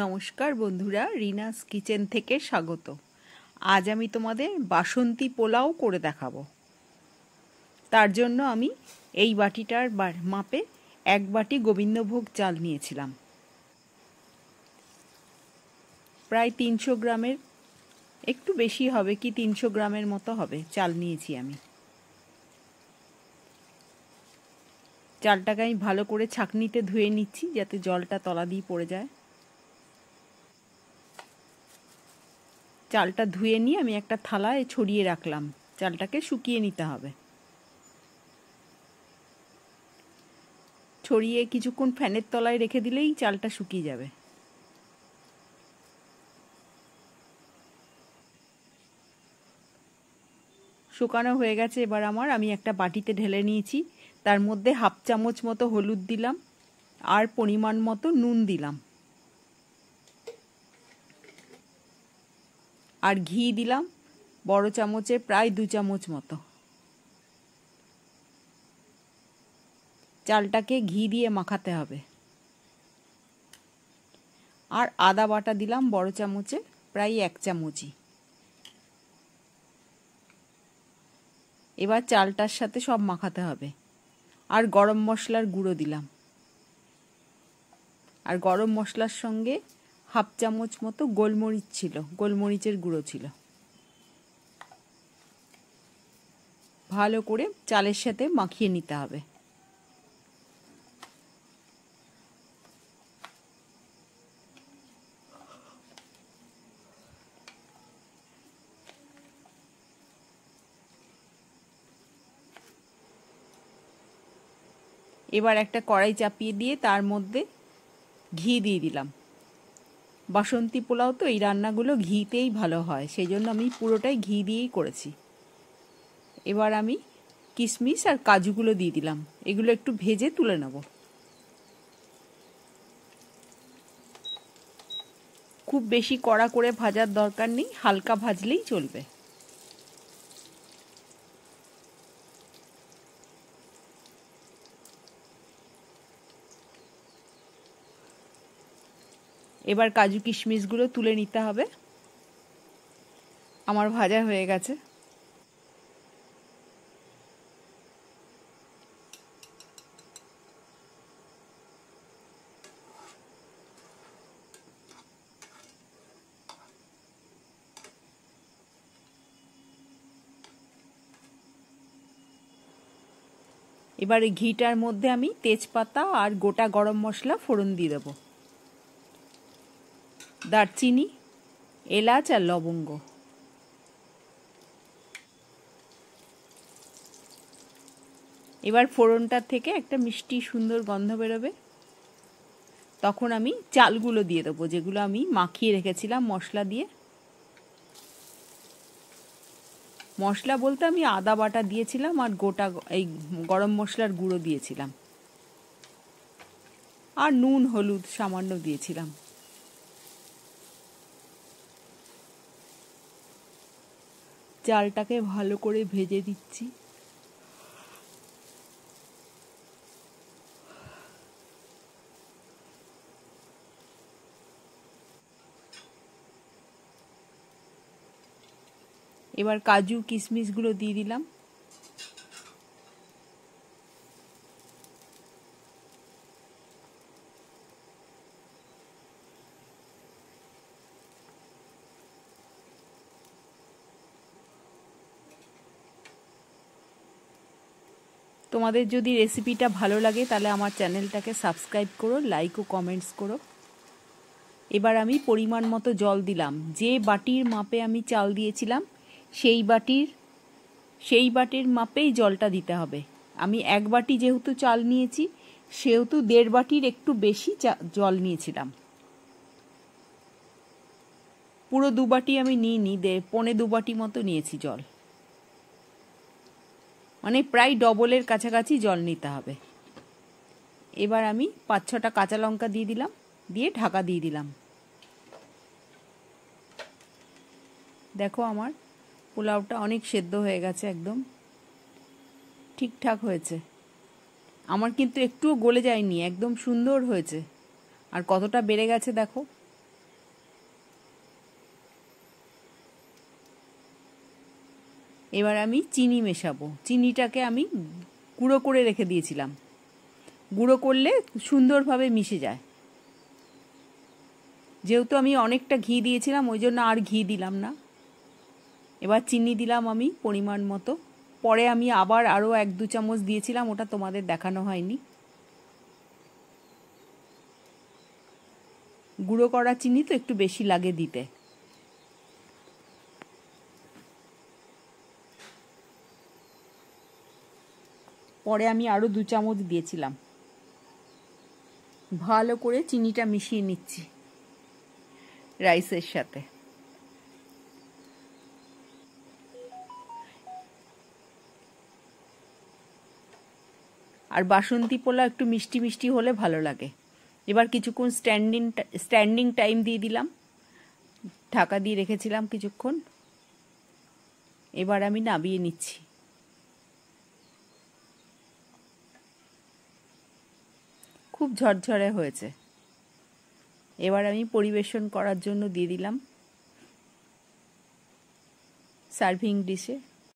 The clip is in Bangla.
নমস্কার বন্ধুরা, রিনাস কিচেন থেকে স্বাগত। আজ আমি তোমাদের বাসন্তী পোলাও করে দেখাবো। তার জন্য আমি এই বাটিটার মাপে 1 বাটি গোবিন্দভোগ চাল নিয়েছিলাম। প্রায় 300 গ্রামের, একটু বেশি হবে, কি 300 গ্রামের মতো হবে চাল নিয়েছি আমি। চালটাকে আমি ভালো করে ছাঁকনিতে ধুয়ে নিচ্ছি যাতে জলটা তলা দিয়ে পড়ে যায়। চালটা ধুয়ে নিয়ে আমি একটা থালায় ছড়িয়ে রাখলাম। চালটাকে শুকিয়ে নিতে হবে। ছড়িয়ে কিছুক্ষণ ফ্যানের তলায় রেখে দিলেই চালটা শুকিয়ে যাবে। শুকানো হয়ে গেছে। এবার আমি একটা বাটিতে ঢেলে নিয়েছি। তার মধ্যে 1/2 চামচ মতো হলুদ দিলাম আর পরিমাণ মতো নুন দিলাম, আর ঘি দিলাম বড় চামচে প্রায় 2 চামচ মতো। চালটাকে ঘি দিয়ে মাখাতে হবে। আর আদা বাটা দিলাম বড় চামচে প্রায় 1 চামচই। এবার চালটার সাথে সব মাখাতে হবে। আর গরম মশলার গুঁড়ো দিলাম, আর গরম মশলার সঙ্গে 1/2 চামচ মতো গোলমরিচ ছিল, গোলমরিচের গুঁড়ো ছিল। ভালো করে চালের সাথে মাখিয়ে নিতে হবে। এবার একটা কড়াই চাপিয়ে দিয়ে তার মধ্যে ঘি দিয়ে দিলাম। বাসন্তী পোলাও তো এই রান্নাগুলো ঘিতেই ভালো হয়, সেই জন্য আমি পুরোটাই ঘি দিয়েই করেছি। এবার আমি কিশমিশ আর কাজুগুলো দিয়ে দিলাম। এগুলো একটু ভেজে তুলে নেব। খুব বেশি কড়া করে ভাজার দরকার নেই, হালকা ভাজলেই চলবে। এবার কাজু কিশমিশগুলো তুলে নিতে হবে। আমার ভাজা হয়ে গেছে। এবার এই ঘিটার মধ্যে আমি তেজপাতা আর গোটা গরম মশলা ফোড়ন দিয়ে দেবো, দারচিনি, এলাচ আর লবঙ্গ। এবার ফোড়নটার থেকে একটা মিষ্টি সুন্দর গন্ধ বেরোবে। তখন আমি চালগুলো দিয়ে দেবো, যেগুলো আমি মাখিয়ে রেখেছিলাম মশলা দিয়ে। মশলা বলতে আমি আদা বাটা দিয়েছিলাম আর গোটা এই গরম মশলার গুঁড়ো দিয়েছিলাম, আর নুন হলুদ সামান্য দিয়েছিলাম। চালটাকে ভালো করে ভেজে দিচ্ছি। এবার কাজু কিশমিশগুলো দিয়ে দিলাম। তোমাদের যদি রেসিপিটা ভালো লাগে তাহলে আমার চ্যানেলটাকে সাবস্ক্রাইব করো, লাইক ও কমেন্টস করো। এবার আমি পরিমাণ মতো জল দিলাম। যে বাটির মাপে আমি চাল দিয়েছিলাম সেই বাটির মাপেই জলটা দিতে হবে। আমি 1 বাটি যেহেতু চাল নিয়েছি, সেহেতু 1.5 বাটির একটু বেশি জল নিয়েছিলাম। পুরো 2 বাটি আমি নিইনি, 1.25 বাটি মতো নিয়েছি জল। মানে প্রায় ডবলের কাছাকাছি জল নিতে হবে। এবার আমি 5-6টা কাঁচা লঙ্কা দিয়ে দিলাম, দিয়ে ঢাকা দিয়ে দিলাম। দেখো আমার পোলাওটা অনেক সেদ্ধ হয়ে গেছে, একদম ঠিকঠাক হয়েছে। আমার কিন্তু একটুও গলে যায়নি, একদম সুন্দর হয়েছে। আর কতটা বেড়ে গেছে দেখো। এবার আমি চিনি মেশাবো। চিনিটাকে আমি গুঁড়ো করে রেখে দিয়েছিলাম, গুঁড়ো করলে সুন্দরভাবে মিশে যায়। যেহেতু আমি অনেকটা ঘি দিয়েছিলাম ওই জন্য আর ঘি দিলাম না। এবার চিনি দিলাম আমি পরিমাণ মতো। পরে আমি আবার আরও 1-2 চামচ দিয়েছিলাম, ওটা তোমাদের দেখানো হয়নি। গুঁড়ো করা চিনি তো একটু বেশি লাগে দিতে। পরে আমি আরও 2 চামচ দিয়েছিলাম। ভালো করে চিনিটা মিশিয়ে নিচ্ছি রাইসের সাথে। আর বাসন্তী পোলাও একটু মিষ্টি মিষ্টি হলে ভালো লাগে। এবার কিছুক্ষণ স্ট্যান্ডিং টাইম দিয়ে দিলাম, ঢাকা দিয়ে রেখেছিলাম কিছুক্ষণ। এবার আমি নামিয়ে নিচ্ছি। খুব ঝরঝরে হয়েছে। এবার আমি পরিবেশন করার জন্য দিয়ে দিলাম সার্ভিং ডিশে।